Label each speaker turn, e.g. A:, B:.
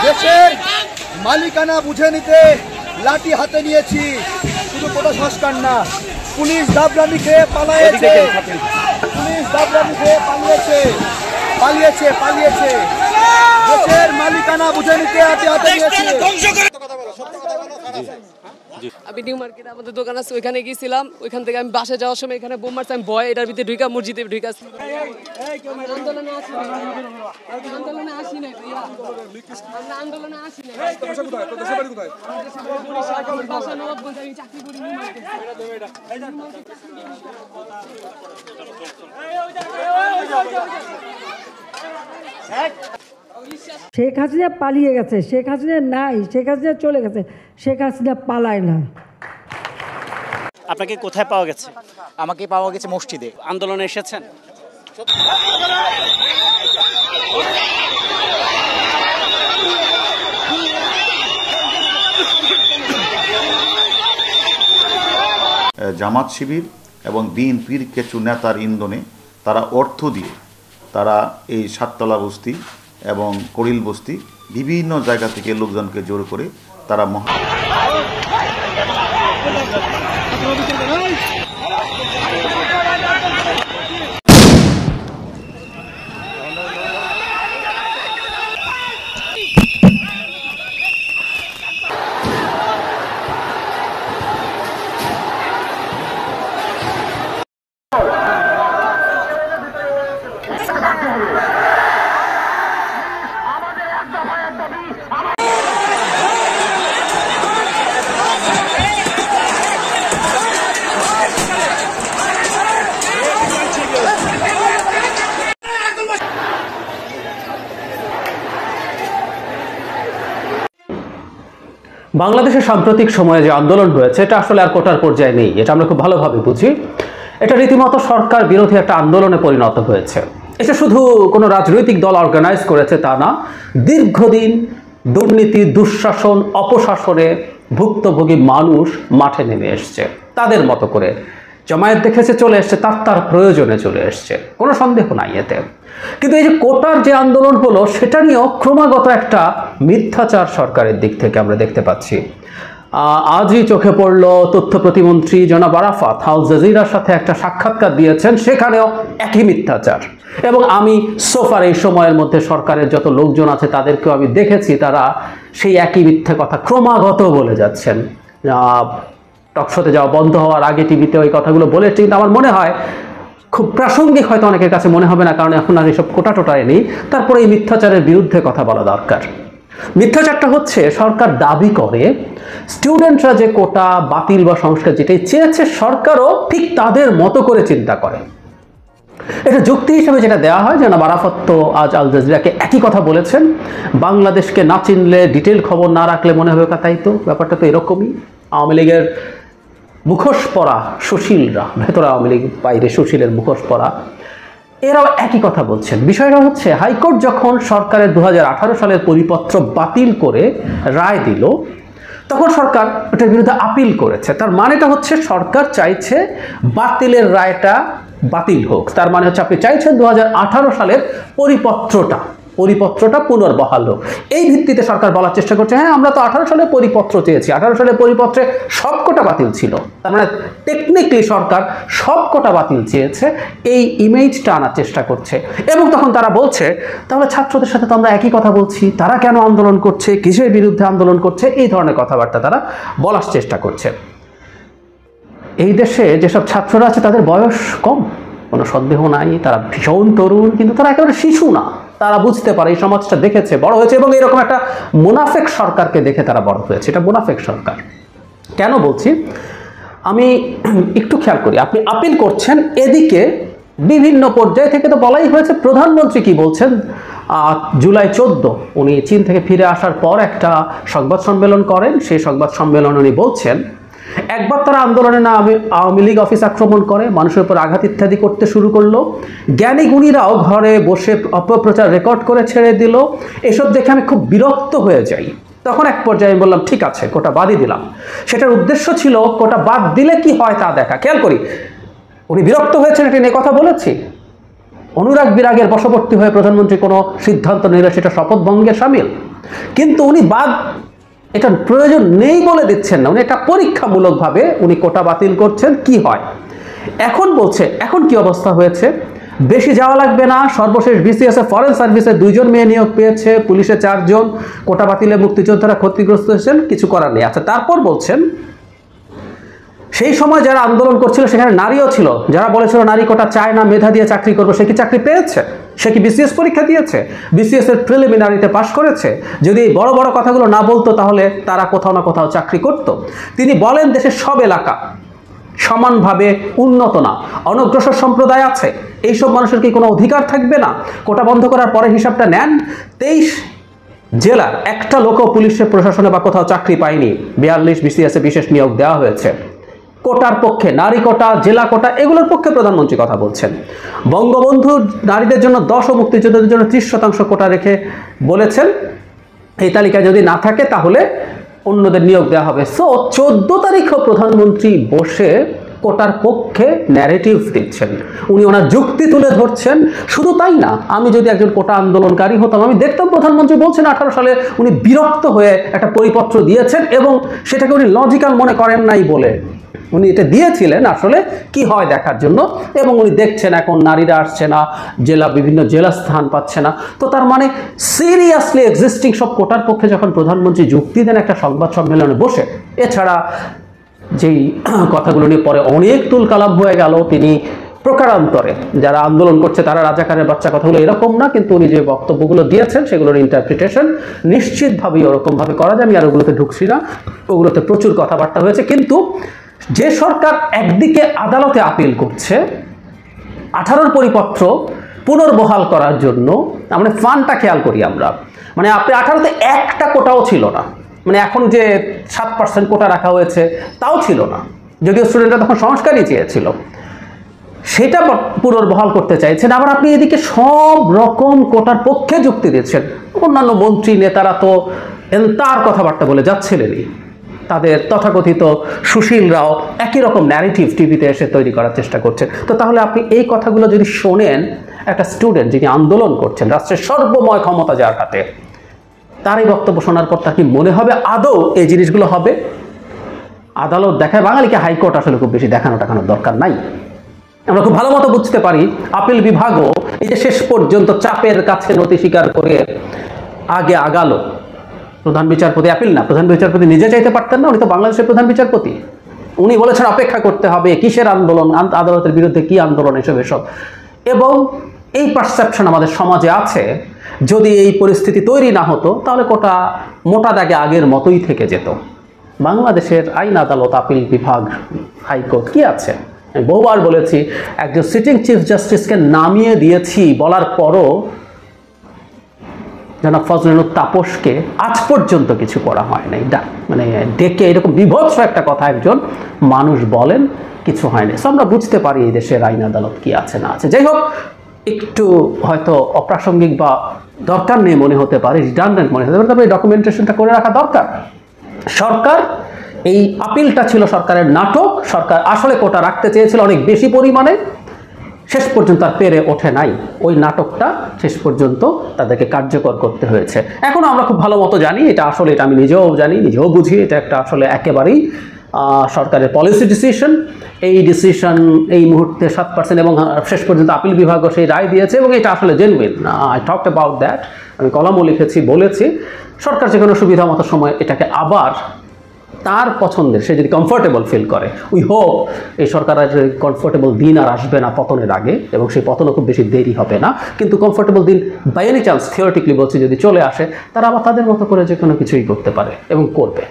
A: দেশের মালিকানা বুঝে নিতে লাঠি হাতে নিয়েছি। শুধু কোটা সংস্কার না, পুলিশ দাবরানি খেয়ে পালিয়েছে, পুলিশ দাবরানি খেয়ে পালিয়েছে। দেশের মালিকানা বুঝে নিতে লাঠি হাতে নিয়েছি।
B: আমি নিউ মার্কেটে আমাদের দোকান আছে, ওইখানে গিয়েছিলাম। ওইখান থেকে আমি বাসে যাওয়ার সময় এখানে বোম মারছি। আমি ভয় এটার ভিতরে ঢুকা মসজিদে ঢুকাছি।
C: শেখ হাসিনা পালিয়ে গেছে, শেখ হাসিনা নাই, শেখ হাসিনা চলে গেছে, শেখ হাসিনা পালায় না।
D: আপনাকে কোথায় পাওয়া গেছে?
E: আমাকে পাওয়া গেছে মসজিদে।
D: আন্দোলনে এসেছেন?
F: জামাত শিবির এবং বিএনপির কিছু নেতার ইন্ধনে তারা অর্থ দিয়ে তারা এই সাততলা বস্তি এবং করিল বস্তি বিভিন্ন জায়গা থেকে লোকজনকে জোর করে তারা
G: বাংলাদেশের সাম্প্রতিক সময়ে যে আন্দোলন হয়েছে এটা আসলে আর কোটার পর্যায়ে নেই, এটা আমরা খুব ভালোভাবে বুঝি। এটা রীতিমতো সরকার বিরোধী একটা আন্দোলনে পরিণত হয়েছে। এটা শুধু কোনো রাজনৈতিক দল অর্গানাইজ করেছে তা না, দীর্ঘদিন দুর্নীতি, দুঃশাসন, অপশাসনে ভুক্তভোগী মানুষ মাঠে নেমে এসছে তাদের মতো করে। জামায়াত দেখেছে চলে এসছে, তার প্রয়োজনে চলে এসছে, কোনো সন্দেহ নাই এতে। কিন্তু এই যে কোটার যে আন্দোলন হলো সেটা নিয়েও ক্রমাগত একটা মিথ্যাচার সরকারের দিক থেকে আমরা দেখতে পাচ্ছি। আজই চোখে পড়ল তথ্য প্রতিমন্ত্রী জনাব আরাফাত আল জাজিরার সাথে একটা সাক্ষাৎকার দিয়েছেন, সেখানেও একই মিথ্যাচার। এবং আমি সোফার এই সময়ের মধ্যে সরকারের যত লোকজন আছে তাদেরকেও আমি দেখেছি, তারা সেই একই মিথ্যা কথা ক্রমাগত বলে যাচ্ছেন। টকশোতে যাওয়া বন্ধ হওয়ার আগে টিভিতে ওই কথাগুলো বলেছে, কিন্তু আমার মনে হয় খুব প্রাসঙ্গিক হয়তো অনেকের কাছে মনে হবে না, কারণ এখন আর এসব কোটা টোটায় নেই। তারপরে এই মিথ্যাচারের বিরুদ্ধে কথা বলা দরকার। মিথ্যাচারটা হচ্ছে সরকার দাবি করে স্টুডেন্টরা যে কোটা বাতিল বা সংস্কার যেটাই চেয়েছে সরকারও ঠিক তাদের মতো করে চিন্তা করে। এটা যুক্তি হিসেবে যেটা দেওয়া হয়, যেন আরাফাত তো আজ আল জাজিরাকে একই কথা বলেছেন, বাংলাদেশকে না চিনলে, ডিটেল খবর না রাখলে মনে হবে তাই তো, ব্যাপারটা তো এরকমই। আওয়ামী লীগের মুখোশ পরা সুশীলরা, ভেতরে আওয়ামী লীগ বাইরে সুশীলের মুখোশ পরা, এরাও একই কথা বলছেন। বিষয়টা হচ্ছে হাইকোর্ট যখন সরকারের 2018 সালের পরিপত্র বাতিল করে রায় দিল, তখন সরকার এটার বিরুদ্ধে আপিল করেছে। তার মানেটা হচ্ছে সরকার চাইছে বাতিলের রায়টা বাতিল হোক। তার মানে হচ্ছে আপনি চাইছেন 2018 সালের পরিপত্রটা পুনর্বহাল হোক। এই ভিত্তিতে সরকার বলার চেষ্টা করছে, হ্যাঁ আমরা তো 18 সালের পরিপত্র চেয়েছি, 18 সালের পরিপত্রে সব কোটা বাতিল ছিল। তার মানে টেকনিক্যালি সরকার সব কোটা বাতিল চেয়েছে, এই ইমেজটা আনার চেষ্টা করছে। এবং তখন তারা বলছে তাহলে ছাত্রদের সাথে তো আমরা একই কথা বলছি, তারা কেন আন্দোলন করছে, কিসের বিরুদ্ধে আন্দোলন করছে, এই ধরনের কথাবার্তা তারা বলার চেষ্টা করছে। এই দেশে যেসব ছাত্ররা আছে তাদের বয়স কম, কোনো সন্দেহ নাই, তারা ভীষণ তরুণ, কিন্তু তারা একেবারে শিশু না। তারা বুঝতে পারে, এই সমাজটা দেখেছে, বড় হয়েছে, এবং এরকম একটা মুনাফেক সরকারকে দেখে তারা বড় হয়েছে। এটা মুনাফেক সরকার। কেন বলছি আমি একটু খেয়াল করি। আপনি আপিল করছেন, এদিকে বিভিন্ন পর্যায় থেকে তো বলাই হয়েছে, প্রধানমন্ত্রী কি বলছেন, জুলাই 14 উনি চীন থেকে ফিরে আসার পর একটা সংবাদ সম্মেলন করেন। সেই সংবাদ সম্মেলন উনি বলছেন একবার তারা আন্দোলনে না আওয়ামী লীগ অফিস আক্রমণ করে, মানুষের উপর আঘাত ইত্যাদি করতে শুরু করলো, জ্ঞানী গুণীরাও ঘরে বসে অপপ্রচার রেকর্ড করে ছেড়ে দিল। এসব দেখে আমি খুব বিরক্ত হয়ে যাই। তখন এক পর্যায়ে আমি বললাম ঠিক আছে, কোটা বাদই দিলাম। সেটার উদ্দেশ্য ছিল কোটা বাদ দিলে কি হয় তা দেখা। খেয়াল করি, উনি বিরক্ত হয়েছেন এটা নিয়ে কথা বলেছি, অনুরাগ বিরাগের বশবর্তী হয়ে প্রধানমন্ত্রী কোনো সিদ্ধান্ত নিলে সেটা শপথ ভঙ্গের শামিল। কিন্তু উনি এটা প্রয়োজন নেই বলে দিচ্ছেন না, উনি একটা পরীক্ষামূলকভাবে উনি কোটা বাতিল করছেন, কি হয়। এখন বলছে এখন কি অবস্থা হয়েছে, বেশি যাওয়া লাগবে না, সর্বশেষ বিসিএস এ ফরেন সার্ভিসে 2 জন মেয়ে নিয়োগ পেয়েছে, পুলিশে 4 জন, কোটা বাতিলে মুক্তিযোদ্ধারা ক্ষতিগ্রস্ত হয়েছেন, কিছু করার নেই। আচ্ছা, তারপর বলছেন সেই সময় যারা আন্দোলন করছিল সেখানে নারীও ছিল, যারা বলেছিল নারী কোটা চায় না, মেধা দিয়ে চাকরি করবো, সে কি চাকরি পেয়েছে? সে কি বিসিএস পরীক্ষা দিয়েছে? বিসিএস এর প্রিলিমিনারিতে পাশ করেছে? যদি এই বড় বড় কথাগুলো না বলতো তাহলে তারা কোথাও না কোথাও চাকরি করত। তিনি বলেন দেশের সব এলাকা সমানভাবে উন্নত না, অনগ্রসর সম্প্রদায় আছে, এইসব মানুষের কি কোনো অধিকার থাকবে না? কোটা বন্ধ করার পরে হিসাবটা নেন, 23 জেলার একটা লোকও পুলিশের প্রশাসনে বা কোথাও চাকরি পায়নি, 42 বিসিএস এ বিশেষ নিয়োগ দেওয়া হয়েছে। কোটার পক্ষে, নারী কোটা, জেলা কোটা, এগুলোর পক্ষে প্রধানমন্ত্রী কথা বলছেন। বঙ্গবন্ধু নারীদের জন্য 10 ও মুক্তিযোদ্ধাদের জন্য 30% কোটা রেখে বলেছেন এই তালিকায় যদি না থাকে তাহলে অন্যদের নিয়োগ দেওয়া হবে। সো 14 তারিখও প্রধানমন্ত্রী বসে কোটার পক্ষে ন্যারেটিভ দিচ্ছেন, উনি ওনার যুক্তি তুলে ধরছেন। শুধু তাই না, আমি যদি একজন কোটা আন্দোলনকারী হতাম, আমি দেখতাম প্রধানমন্ত্রী বলছেন 18 সালে উনি বিরক্ত হয়ে একটা পরিপত্র দিয়েছেন এবং সেটাকে উনি লজিক্যাল মনে করেন নাই বলে উনি এটা দিয়েছিলেন আসলে কি হয় দেখার জন্য, এবং উনি দেখছেন এখন নারীরা আসছে না, বিভিন্ন জেলা স্থান পাচ্ছে না। তো তার মানে সিরিয়াসলি এক্সিস্টিং সব কোটার পক্ষে যখন প্রধানমন্ত্রী যুক্তি দেন একটা সংবাদ সম্মেলনে বসে, এছাড়া যেই কথাগুলো নিয়ে পরে অনেক তুলকালাম হয়ে গেল, তিনি প্রকারান্তরে যারা আন্দোলন করছে তারা রাজাকারের বাচ্চা, কথাগুলো এরকম না, কিন্তু উনি যে বক্তব্যগুলো দিয়েছেন সেগুলোর ইন্টারপ্রিটেশন নিশ্চিতভাবেই ওরকমভাবে করা যায়। আমি আর ওগুলোতে ঢুকছি না, ওগুলোতে প্রচুর কথাবার্তা হয়েছে। কিন্তু যে সরকার একদিকে আদালতে আপিল করছে 18-র পরিপত্র পুনর্বহাল করার জন্য, আমরা ফান্ডটা খেয়াল করি আমরা, মানে আপনি 18তে একটা কোটাও ছিল না, মানে এখন যে 7% কোটা রাখা হয়েছে তাও ছিল না, যদিও স্টুডেন্টরা তখন সংস্কারই চেয়েছিল, সেটা পুনর্বহাল করতে চাইছেন। আবার আপনি এদিকে সব রকম কোটার পক্ষে যুক্তি দিচ্ছেন। অন্যান্য মন্ত্রী নেতারা তো তার কথাবার্তা বলে যাচ্ছিলেনই, তাদের তথাকথিত সুশীলরাও একই রকম ন্যারেটিভ টিভিতে এসে তৈরি করার চেষ্টা করছেন। তো তাহলে আপনি এই কথাগুলো যদি শোনেন, একটা স্টুডেন্ট যিনি আন্দোলন করছেন, রাষ্ট্রের সর্বময় ক্ষমতা যার হাতে, তার এই বক্তব্য শোনার পর তার কি মনে হবে আদৌ এই জিনিসগুলো হবে? আদালত দেখায়, বাঙালিকে হাইকোর্ট আসলে খুব বেশি দেখানোর দরকার নাই। আমরা খুব ভালো মতো বুঝতে পারি আপিল বিভাগও এই যে শেষ পর্যন্ত চাপের কাছে নতি স্বীকার করে আগে আগালো। প্রধান বিচারপতি আপিল না, প্রধান বিচারপতি নিজে চাইতে পারতেন না, উনি তো বাংলাদেশের প্রধান বিচারপতি, উনি বলেছেন অপেক্ষা করতে হবে, কিসের আন্দোলন, আদালতের বিরুদ্ধে কি আন্দোলন, এসব। এবং এই পারসেপশন আমাদের সমাজে আছে, যদি এই পরিস্থিতি তৈরি না হতো তাহলে কোটা মোটা দাগে আগের মতোই থেকে যেত। বাংলাদেশের আইন আদালত, আপিল বিভাগ, হাইকোর্ট কি আছে? আমি বহুবার বলেছি, একজন সিটিং চিফ জাস্টিসকে নামিয়ে দিয়েছি বলার পরও জনাব ফজলুল তাপসকে আজ পর্যন্ত কিছু করা হয় নাই, মানে ডেকে এরকম বিভৎস একটা কথা একজন মানুষ বলেন, কিছু হয়নি। সো আমরা বুঝতে পারি এই দেশের আইন আদালত কি আছে না আছে। যাই হোক, একটু হয়তো অপ্রাসঙ্গিক বা দরকার নেই মনে হতে পারে, রিডান্ডেন্ট মনে হতে পারে, তবে এই ডকুমেন্টেশনটা করে রাখা দরকার। সরকার, এই আপিলটা ছিল সরকারের নাটক, সরকার আসলে কোটা রাখতে চেয়েছিল অনেক বেশি পরিমাণে, শেষ পর্যন্ত আর পেরে ওঠে নাই, ওই নাটকটা শেষ পর্যন্ত তাদেরকে কার্যকর করতে হয়েছে। এখন আমরা খুব ভালো মতো জানি এটা আসলে, এটা আমি নিজেও জানি, নিজেও বুঝি, এটা একটা আসলে একেবারেই সরকারের পলিসি ডিসিশন। এই ডিসিশন এই মুহূর্তে 7% এবং শেষ পর্যন্ত আপিল বিভাগও সেই রায় দিয়েছে এবং এটা আসলে genuine. I talked about that, আমি কলামও লিখেছি, বলেছি সরকার যে কোনো সুবিধা মতো সময় এটাকে আবার তার পছন্দের, সে যদি কমফোর্টেবল ফিল করে, উই হোপ এই সরকারের কমফোর্টেবল দিন আর আসবে না পতনের আগে, এবং সেই পতনও খুব বেশি দেরি হবে না। কিন্তু কমফোর্টেবল দিন বাই এনি চান্স থিওরিটিক্যালি বলছি যদি চলে আসে, তারা আবার তাদের মতো করে যে কোনো কিছুই করতে পারে এবং করবে।